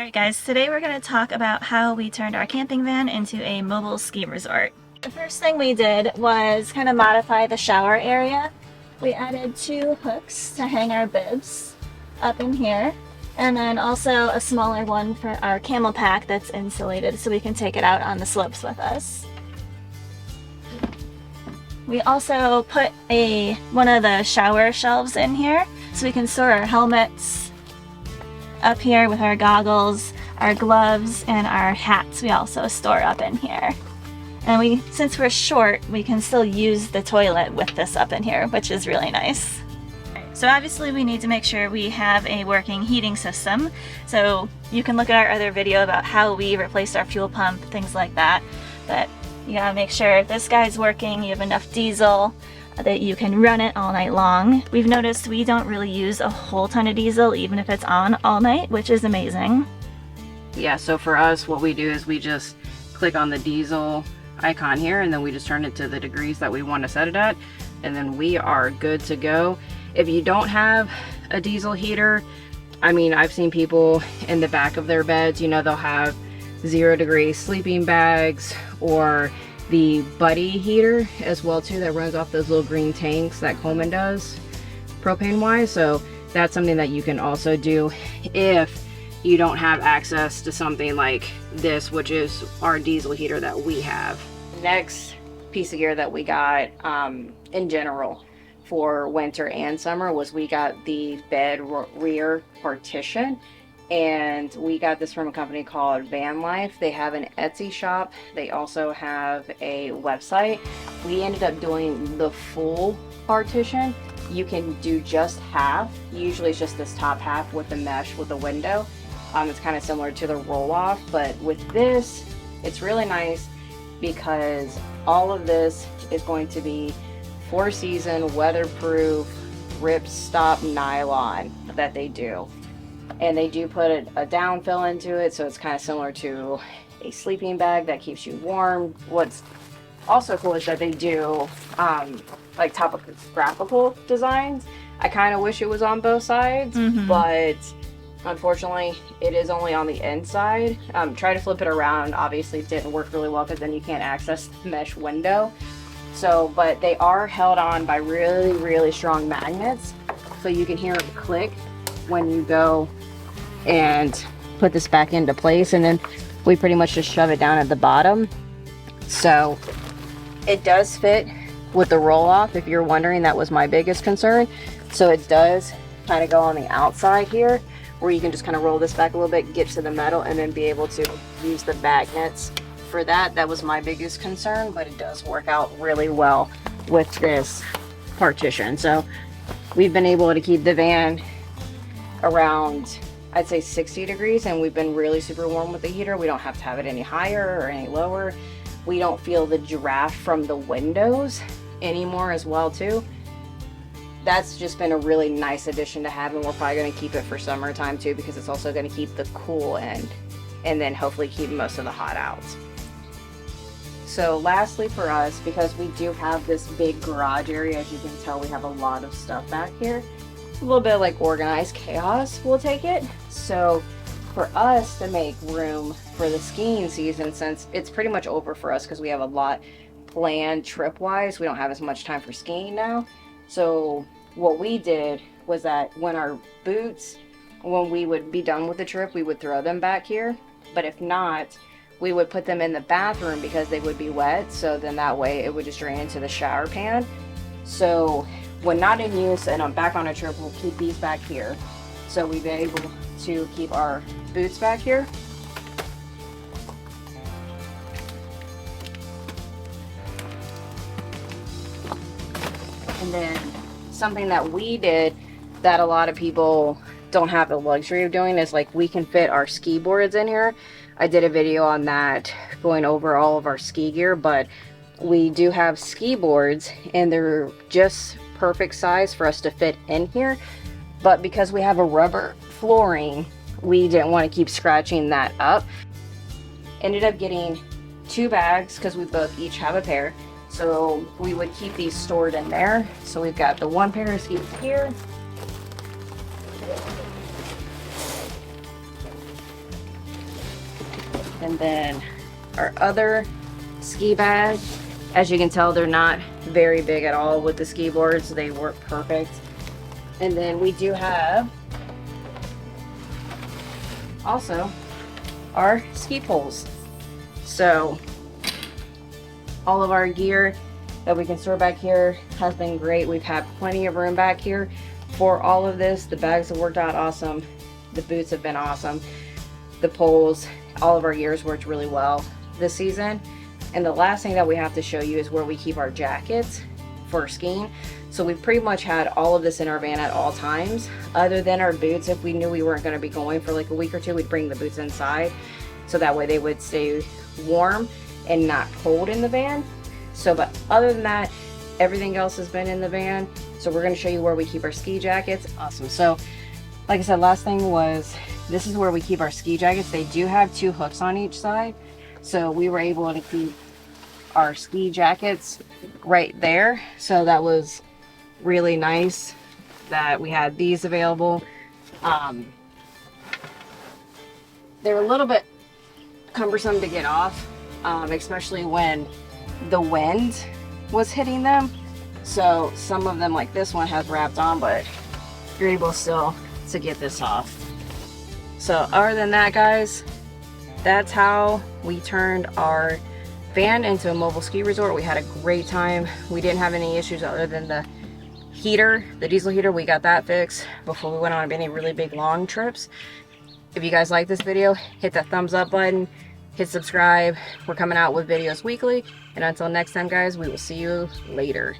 Alright guys, today we're going to talk about how we turned our camping van into a mobile ski resort. The first thing we did was kind of modify the shower area. We added 2 hooks to hang our bibs up in here, and then also a smaller one for our camel pack that's insulated so we can take it out on the slopes with us. We also put one of the shower shelves in here so we can store our helmets up here with our goggles, our gloves, and our hats we also store up in here. And since we're short, we can still use the toilet with this up in here, which is really nice. So obviously we need to make sure we have a working heating system. So you can look at our other video about how we replaced our fuel pump, things like that. But you gotta make sure this guy's working, you have enough diesel, that you can run it all night long. We've noticed we don't really use a whole ton of diesel even if it's on all night, which is amazing. Yeah, so for us what we do is we just click on the diesel icon here and then we just turn it to the degrees that we want to set it at, and then we are good to go. If you don't have a diesel heater, I mean, I've seen people in the back of their beds, you know, they'll have 0-degree sleeping bags or the Buddy heater as well too, that runs off those little green tanks that Coleman does propane wise. So that's something that you can also do if you don't have access to something like this, which is our diesel heater that we have. Next piece of gear that we got in general for winter and summer was we got the bed rear partition. And we got this from a company called Van Life. They have an Etsy shop. They also have a website. We ended up doing the full partition. You can do just half. Usually it's just this top half with the mesh with the window. It's kind of similar to the roll-off, but with this, it's really nice because all of this is going to be 4-season weatherproof ripstop nylon that they do. And they do put a downfill into it, so it's kind of similar to a sleeping bag that keeps you warm. What's also cool is that they do like topographical designs. I kind of wish it was on both sides, but unfortunately it is only on the inside. Try to flip it around, obviously it didn't work really well because then you can't access the mesh window. So, but they are held on by really, really strong magnets, so you can hear them click when you go and put this back into place, and then we pretty much just shove it down at the bottom. So it does fit with the roll-off, if you're wondering. That was my biggest concern. So it does kind of go on the outside here where you can just kind of roll this back a little bit, get to the metal, and then be able to use the magnets for that. That was my biggest concern, but it does work out really well with this partition. So we've been able to keep the van around, I'd say 60 degrees, and we've been really super warm with the heater. We don't have to have it any higher or any lower. We don't feel the draft from the windows anymore as well too. That's just been a really nice addition to have, and we're probably going to keep it for summertime too, because it's also going to keep the cool end and then hopefully keep most of the hot out. So lastly for us, because we do have this big garage area, as you can tell, we have a lot of stuff back here. A little bit of like organized chaos, we'll take it. So for us to make room for the skiing season, since it's pretty much over for us because we have a lot planned trip wise, we don't have as much time for skiing now. So what we did was that when our boots, when we would be done with the trip, we would throw them back here. But if not, we would put them in the bathroom because they would be wet. So then that way it would just drain into the shower pan. So when not in use and I'm back on a trip, we'll keep these back here. So we've been able to keep our boots back here. And then something that we did that a lot of people don't have the luxury of doing is like we can fit our ski boards in here. I did a video on that going over all of our ski gear, but we do have ski boards and they're just perfect size for us to fit in here. But because we have a rubber flooring, we didn't want to keep scratching that up. Ended up getting 2 bags because we both each have a pair. So we would keep these stored in there. So we've got the 1 pair of skis here. And then our other ski bag, as you can tell, they're not very big at all with the ski boards. They work perfect. And then we do have also our ski poles. So all of our gear that we can store back here has been great. We've had plenty of room back here for all of this. The bags have worked out awesome. The boots have been awesome. The poles, all of our gears worked really well this season. And the last thing that we have to show you is where we keep our jackets for skiing. So we've pretty much had all of this in our van at all times, other than our boots. If we knew we weren't going to be going for like a week or two, we'd bring the boots inside, so that way they would stay warm and not cold in the van. So, but other than that, everything else has been in the van. So we're going to show you where we keep our ski jackets. Awesome. So like I said, last thing was, this is where we keep our ski jackets. They do have 2 hooks on each side. So we were able to keep our ski jackets right there. So that was really nice that we had these available. They're a little bit cumbersome to get off, especially when the wind was hitting them. So some of them, like this one, has wrapped on, but you're able still to get this off. So other than that, guys, that's how we turned our van into a mobile ski resort. We had a great time. We didn't have any issues other than the heater, the diesel heater. We got that fixed before we went on any really big long trips. If you guys like this video, hit that thumbs up button, hit subscribe. We're coming out with videos weekly. And until next time, guys, we will see you later.